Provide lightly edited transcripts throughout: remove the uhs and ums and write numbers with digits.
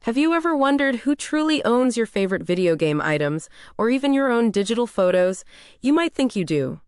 Have you ever wondered who truly owns your favorite video game items, or even your own digital photos? You might think you do.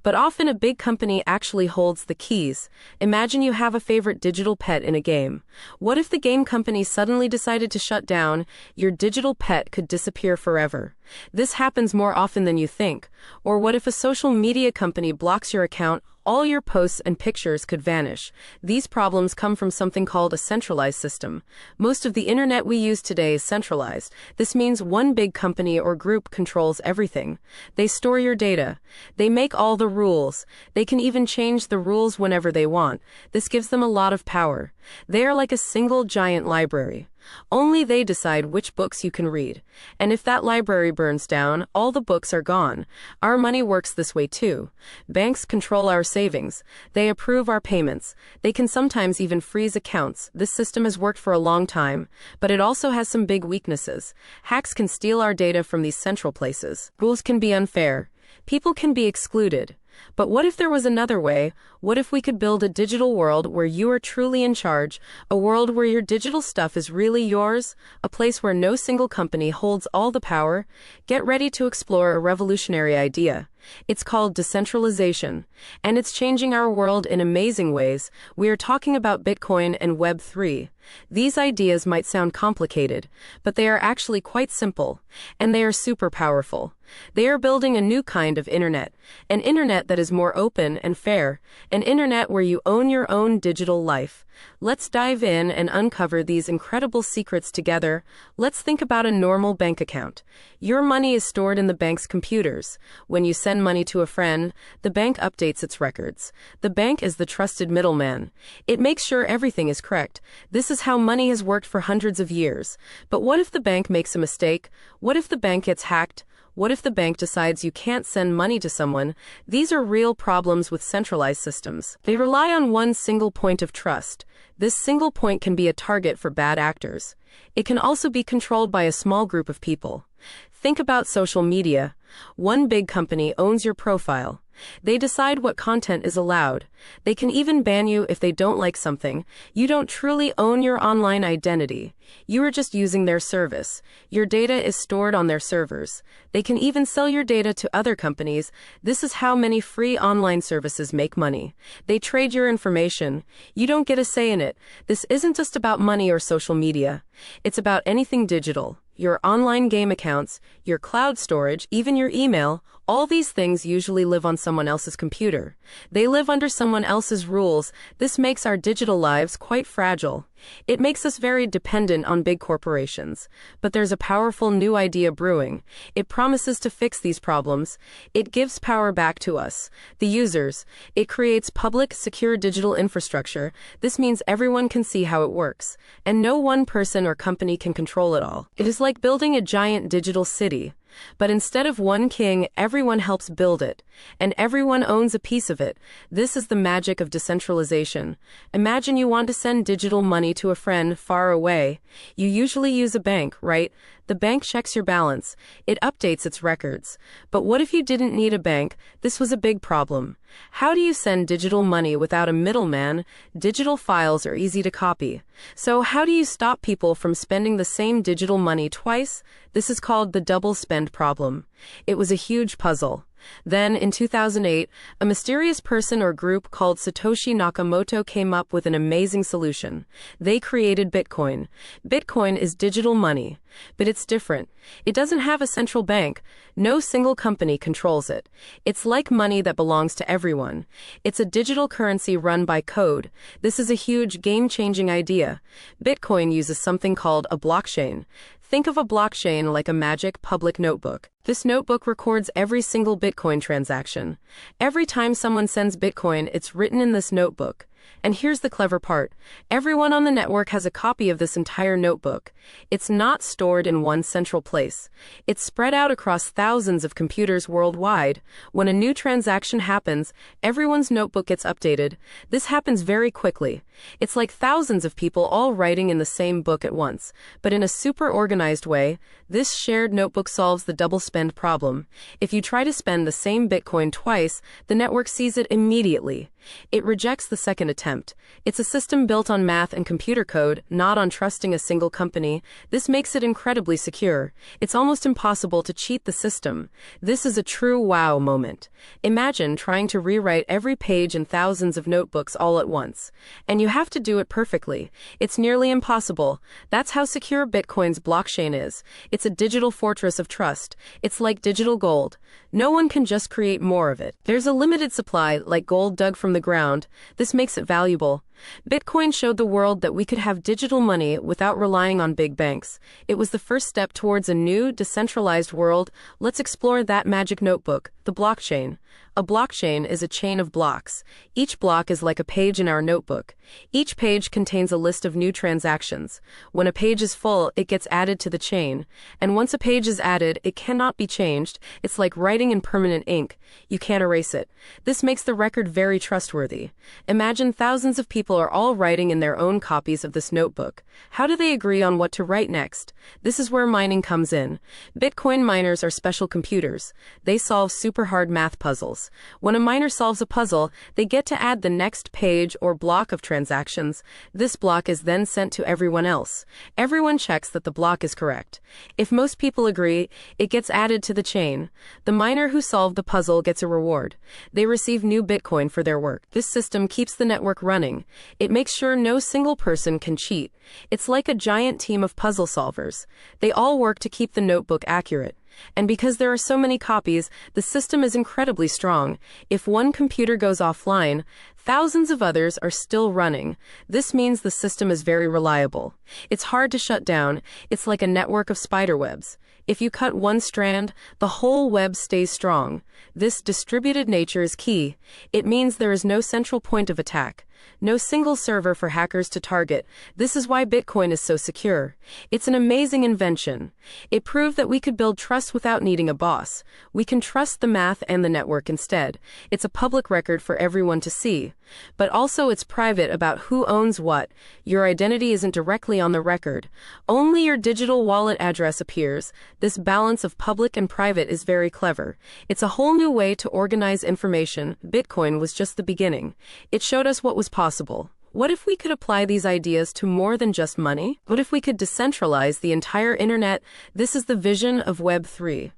But often a big company actually holds the keys. Imagine you have a favorite digital pet in a game. What if the game company suddenly decided to shut down? Your digital pet could disappear forever. This happens more often than you think. Or what if a social media company blocks your account? All your posts and pictures could vanish. These problems come from something called a centralized system. Most of the internet we use today is centralized. This means one big company or group controls everything. They store your data. They make all the rules. They can even change the rules whenever they want. This gives them a lot of power. They are like a single giant library. Only they decide which books you can read. And if that library burns down, all the books are gone. Our money works this way too. Banks control our savings. They approve our payments. They can sometimes even freeze accounts. This system has worked for a long time, but it also has some big weaknesses. Hacks can steal our data from these central places. Rules can be unfair. People can be excluded. But what if there was another way? What if we could build a digital world where you are truly in charge? A world where your digital stuff is really yours? A place where no single company holds all the power? Get ready to explore a revolutionary idea. It's called decentralization, and it's changing our world in amazing ways. We are talking about Bitcoin and Web3. These ideas might sound complicated, but they are actually quite simple, and they are super powerful. They are building a new kind of internet, an internet that is more open and fair, an internet where you own your own digital life. Let's dive in and uncover these incredible secrets together. Let's think about a normal bank account. Your money is stored in the bank's computers. When you send money to a friend, the bank updates its records. The bank is the trusted middleman. It makes sure everything is correct. This is how money has worked for hundreds of years. But what if the bank makes a mistake? What if the bank gets hacked? What if the bank decides you can't send money to someone? These are real problems with centralized systems. They rely on one single point of trust. This single point can be a target for bad actors. It can also be controlled by a small group of people. Think about social media. One big company owns your profile. They decide what content is allowed. They can even ban you if they don't like something. You don't truly own your online identity. You are just using their service. Your data is stored on their servers. They can even sell your data to other companies. This is how many free online services make money. They trade your information. You don't get a say in it. This isn't just about money or social media. It's about anything digital. Your online game accounts, your cloud storage, even your email, all these things usually live on someone else's computer. They live under someone else's rules. This makes our digital lives quite fragile. It makes us very dependent on big corporations. But there's a powerful new idea brewing. It promises to fix these problems. It gives power back to us, the users. It creates public, secure digital infrastructure. This means everyone can see how it works, and no one person or company can control it all. It is like building a giant digital city. But instead of one king, everyone helps build it, and everyone owns a piece of it. This is the magic of decentralization. Imagine you want to send digital money to a friend far away. You usually use a bank, right? The bank checks your balance. It updates its records. But what if you didn't need a bank? This was a big problem. How do you send digital money without a middleman? Digital files are easy to copy. So how do you stop people from spending the same digital money twice? This is called the double spend problem. It was a huge puzzle. Then, in 2008, a mysterious person or group called Satoshi Nakamoto came up with an amazing solution. They created Bitcoin. Bitcoin is digital money, but it's different. It doesn't have a central bank. No single company controls it. It's like money that belongs to everyone. It's a digital currency run by code. This is a huge, game-changing idea. Bitcoin uses something called a blockchain. Think of a blockchain like a magic public notebook. This notebook records every single Bitcoin transaction. Every time someone sends Bitcoin, it's written in this notebook. And here's the clever part. Everyone on the network has a copy of this entire notebook. It's not stored in one central place. It's spread out across thousands of computers worldwide. When a new transaction happens, everyone's notebook gets updated. This happens very quickly. It's like thousands of people all writing in the same book at once. But in a super organized way, this shared notebook solves the double spend problem. If you try to spend the same Bitcoin twice, the network sees it immediately. It rejects the second attempt. It's a system built on math and computer code, not on trusting a single company. This makes it incredibly secure. It's almost impossible to cheat the system. This is a true wow moment. Imagine trying to rewrite every page in thousands of notebooks all at once. And you have to do it perfectly. It's nearly impossible. That's how secure Bitcoin's blockchain is. It's a digital fortress of trust. It's like digital gold. No one can just create more of it. There's a limited supply, like gold dug from the ground. This makes it valuable. Bitcoin showed the world that we could have digital money without relying on big banks. It was the first step towards a new, decentralized world. Let's explore that magic notebook, the blockchain. A blockchain is a chain of blocks. Each block is like a page in our notebook. Each page contains a list of new transactions. When a page is full, it gets added to the chain. And once a page is added, it cannot be changed. It's like writing in permanent ink. You can't erase it. This makes the record very trustworthy. Imagine thousands of people are all writing in their own copies of this notebook. How do they agree on what to write next? This is where mining comes in. Bitcoin miners are special computers. They solve super hard math puzzles. When a miner solves a puzzle, they get to add the next page or block of transactions. This block is then sent to everyone else. Everyone checks that the block is correct. If most people agree, it gets added to the chain. The miner who solved the puzzle gets a reward. They receive new Bitcoin for their work. This system keeps the network running. It makes sure no single person can cheat. It's like a giant team of puzzle solvers. They all work to keep the notebook accurate. And because there are so many copies, the system is incredibly strong. If one computer goes offline, thousands of others are still running. This means the system is very reliable. It's hard to shut down. It's like a network of spider webs. If you cut one strand, the whole web stays strong. This distributed nature is key. It means there is no central point of attack. No single server for hackers to target. This is why Bitcoin is so secure. It's an amazing invention. It proved that we could build trust without needing a boss. We can trust the math and the network instead. It's a public record for everyone to see. But also it's private about who owns what. Your identity isn't directly on the record. Only your digital wallet address appears. This balance of public and private is very clever. It's a whole new way to organize information. Bitcoin was just the beginning. It showed us what was possible. What if we could apply these ideas to more than just money? What if we could decentralize the entire internet? This is the vision of Web3.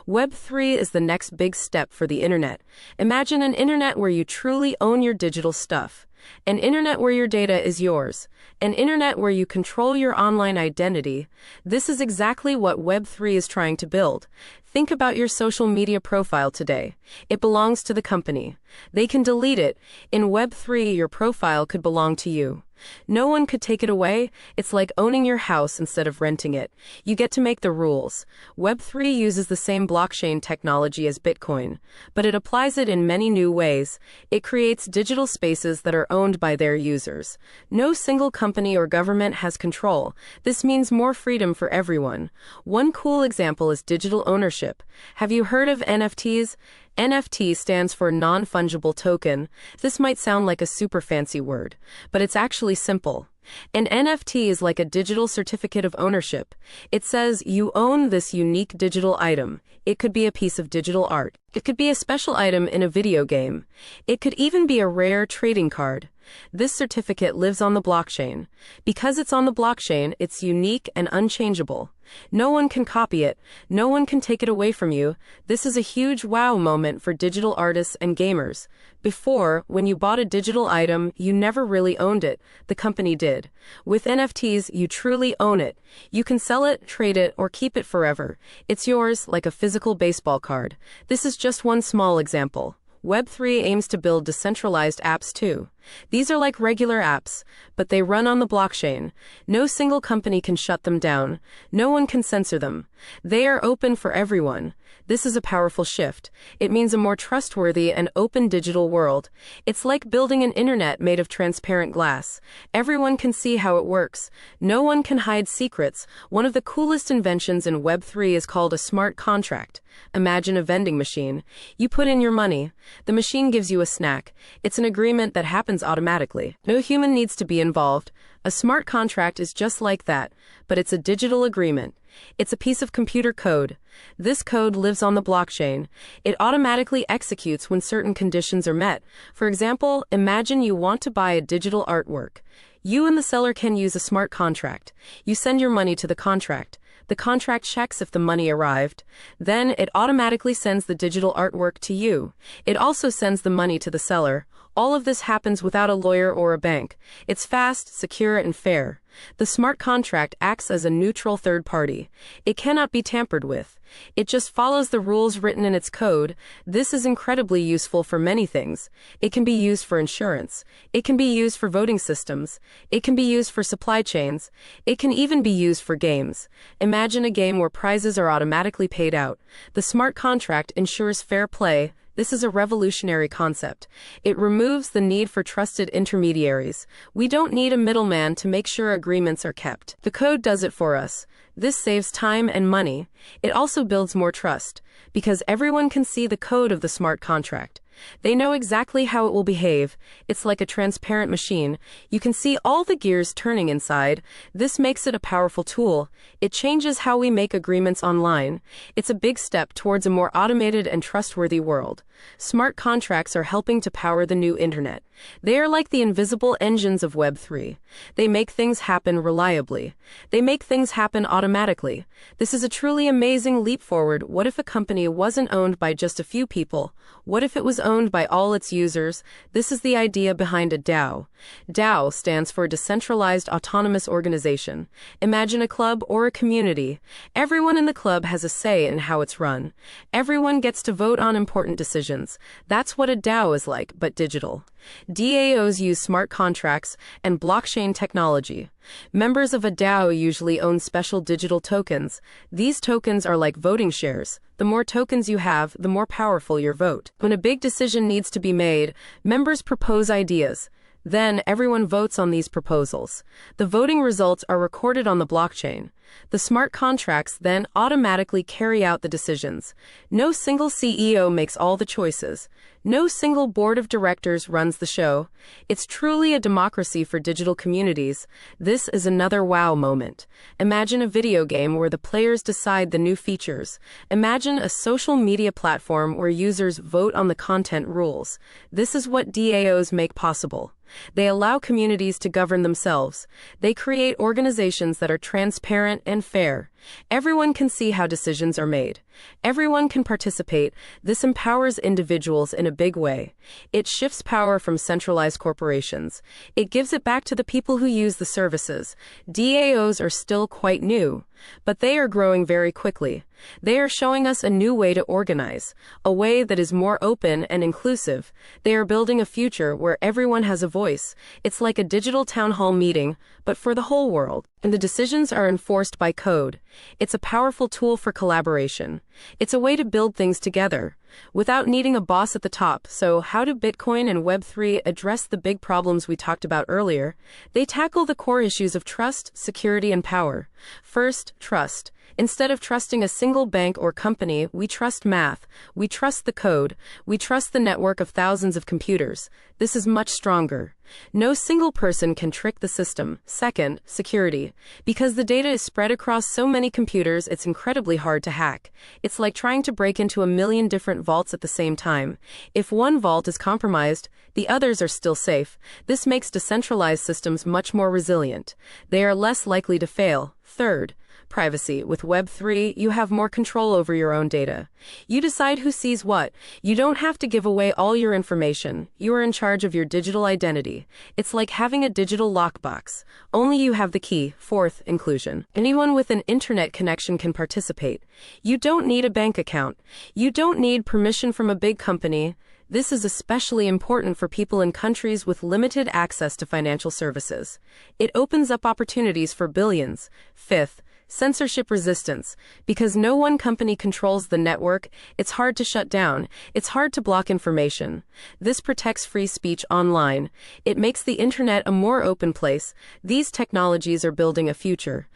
Web3 is the next big step for the internet. Imagine an internet where you truly own your digital stuff. An internet where your data is yours. An internet where you control your online identity. This is exactly what Web3 is trying to build. Think about your social media profile today. It belongs to the company. They can delete it. In Web3, your profile could belong to you. No one could take it away. It's like owning your house instead of renting it. You get to make the rules. Web3 uses the same blockchain technology as Bitcoin, but it applies it in many new ways. It creates digital spaces that are owned by their users. No single company or government has control. This means more freedom for everyone. One cool example is digital ownership. Have you heard of NFTs? NFT stands for non-fungible token. This might sound like a super fancy word, but it's actually simple. An NFT is like a digital certificate of ownership. It says you own this unique digital item. It could be a piece of digital art. It could be a special item in a video game. It could even be a rare trading card. This certificate lives on the blockchain. Because it's on the blockchain, it's unique and unchangeable. No one can copy it. No one can take it away from you. This is a huge wow moment for digital artists and gamers. Before, when you bought a digital item, you never really owned it. The company did. With NFTs, you truly own it. You can sell it, trade it, or keep it forever. It's yours, like a physical baseball card. This is just one small example. Web3 aims to build decentralized apps too. These are like regular apps, but they run on the blockchain. No single company can shut them down. No one can censor them. They are open for everyone. This is a powerful shift. It means a more trustworthy and open digital world. It's like building an internet made of transparent glass. Everyone can see how it works. No one can hide secrets. One of the coolest inventions in Web3 is called a smart contract. Imagine a vending machine. You put in your money. The machine gives you a snack. It's an agreement that happens happens automatically. No human needs to be involved. A smart contract is just like that, but it's a digital agreement. It's a piece of computer code. This code lives on the blockchain. It automatically executes when certain conditions are met. For example, imagine you want to buy a digital artwork. You and the seller can use a smart contract. You send your money to the contract. The contract checks if the money arrived. Then it automatically sends the digital artwork to you. It also sends the money to the seller. All of this happens without a lawyer or a bank. It's fast, secure, and fair. The smart contract acts as a neutral third party. It cannot be tampered with. It just follows the rules written in its code. This is incredibly useful for many things. It can be used for insurance. It can be used for voting systems. It can be used for supply chains. It can even be used for games. Imagine a game where prizes are automatically paid out. The smart contract ensures fair play. This is a revolutionary concept. It removes the need for trusted intermediaries. We don't need a middleman to make sure agreements are kept. The code does it for us. This saves time and money. It also builds more trust, because everyone can see the code of the smart contract. They know exactly how it will behave. It's like a transparent machine. You can see all the gears turning inside. This makes it a powerful tool. It changes how we make agreements online. It's a big step towards a more automated and trustworthy world. Smart contracts are helping to power the new internet. They are like the invisible engines of Web3. They make things happen reliably. They make things happen automatically. This is a truly amazing leap forward. What if a company wasn't owned by just a few people? What if it was owned by all its users? This is the idea behind a DAO. DAO stands for Decentralized Autonomous Organization. Imagine a club or a community. Everyone in the club has a say in how it's run. Everyone gets to vote on important decisions. That's what a DAO is like, but digital. DAOs use smart contracts and blockchain technology. Members of a DAO usually own special digital tokens. These tokens are like voting shares. The more tokens you have, the more powerful your vote. When a big decision needs to be made, members propose ideas. Then everyone votes on these proposals. The voting results are recorded on the blockchain. The smart contracts then automatically carry out the decisions. No single CEO makes all the choices. No single board of directors runs the show. It's truly a democracy for digital communities. This is another wow moment. Imagine a video game where the players decide the new features. Imagine a social media platform where users vote on the content rules. This is what DAOs make possible. They allow communities to govern themselves. They create organizations that are transparent and fair. Everyone can see how decisions are made. Everyone can participate. This empowers individuals in a big way. It shifts power from centralized corporations. It gives it back to the people who use the services. DAOs are still quite new, but they are growing very quickly. They are showing us a new way to organize, a way that is more open and inclusive. They are building a future where everyone has a voice. It's like a digital town hall meeting, but for the whole world. And the decisions are enforced by code. It's a powerful tool for collaboration. It's a way to build things together without needing a boss at the top. So how do Bitcoin and Web3 address the big problems we talked about earlier? They tackle the core issues of trust, security, and power. First, trust. Instead of trusting a single bank or company, we trust math. We trust the code. We trust the network of thousands of computers. This is much stronger. No single person can trick the system. Second, security. Because the data is spread across so many computers, it's incredibly hard to hack. It's like trying to break into a million different vaults at the same time. If one vault is compromised, the others are still safe. This makes decentralized systems much more resilient. They are less likely to fail. Third, privacy. With Web3, you have more control over your own data. You decide who sees what. You don't have to give away all your information. You are in charge of your digital identity. It's like having a digital lockbox. Only you have the key. Fourth, inclusion. Anyone with an internet connection can participate. You don't need a bank account. You don't need permission from a big company. This is especially important for people in countries with limited access to financial services. It opens up opportunities for billions. Fifth, censorship resistance. Because no one company controls the network, it's hard to shut down. It's hard to block information. This protects free speech online. It makes the internet a more open place. These technologies are building a future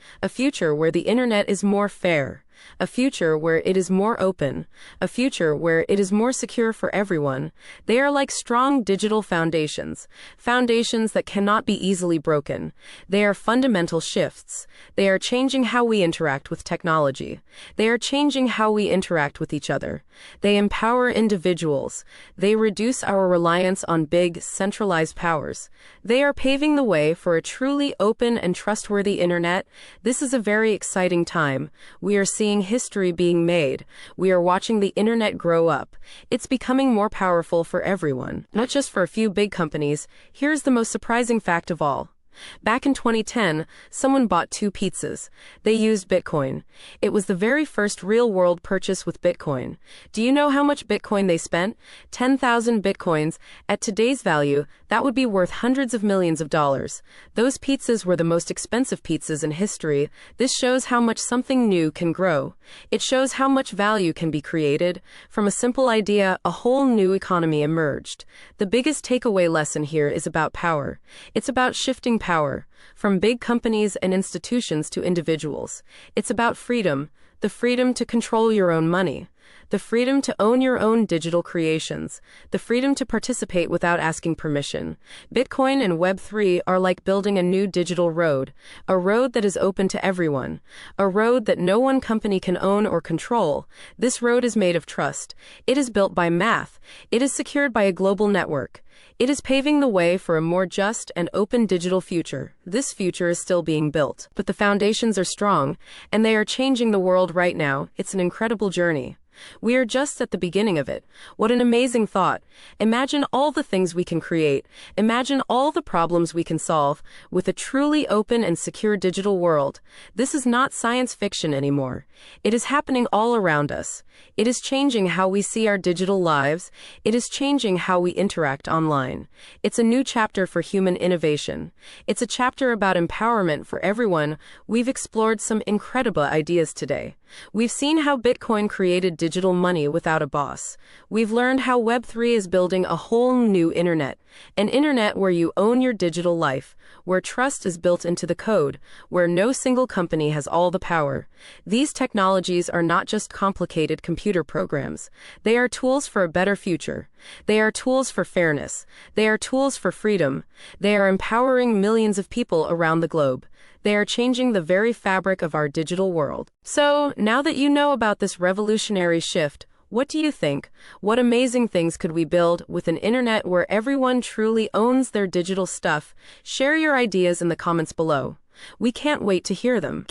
where the internet is more fair. a future where it is more open, a future where it is more secure for everyone. They are like strong digital foundations, foundations that cannot be easily broken. They are fundamental shifts. They are changing how we interact with technology. They are changing how we interact with each other. They empower individuals. They reduce our reliance on big, centralized powers. They are paving the way for a truly open and trustworthy internet. This is a very exciting time. We are seeing history being made. We are watching the internet grow up. It's becoming more powerful for everyone, not just for a few big companies. Here's the most surprising fact of all. Back in 2010, someone bought 2 pizzas. They used Bitcoin. It was the very first real-world purchase with Bitcoin. Do you know how much Bitcoin they spent? 10,000 Bitcoins. At today's value, that would be worth hundreds of millions of dollars. Those pizzas were the most expensive pizzas in history. This shows how much something new can grow. It shows how much value can be created. From a simple idea, a whole new economy emerged. The biggest takeaway lesson here is about power. It's about shifting power from big companies and institutions to individuals. It's about freedom, the freedom to control your own money, the freedom to own your own digital creations, the freedom to participate without asking permission. Bitcoin and Web3 are like building a new digital road, a road that is open to everyone, a road that no one company can own or control. This road is made of trust. It is built by math. It is secured by a global network. It is paving the way for a more just and open digital future. This future is still being built, but the foundations are strong, and they are changing the world right now. It's an incredible journey. We are just at the beginning of it. What an amazing thought. Imagine all the things we can create. Imagine all the problems we can solve with a truly open and secure digital world. This is not science fiction anymore. It is happening all around us. It is changing how we see our digital lives. It is changing how we interact online. It's a new chapter for human innovation. It's a chapter about empowerment for everyone. We've explored some incredible ideas today. We've seen how Bitcoin created digital money without a boss. We've learned how Web3 is building a whole new internet, an internet where you own your digital life, where trust is built into the code, where no single company has all the power. These technologies are not just complicated computer programs. They are tools for a better future. They are tools for fairness. They are tools for freedom. They are empowering millions of people around the globe. They are changing the very fabric of our digital world. So, now that you know about this revolutionary shift, what do you think? What amazing things could we build with an internet where everyone truly owns their digital stuff? Share your ideas in the comments below. We can't wait to hear them.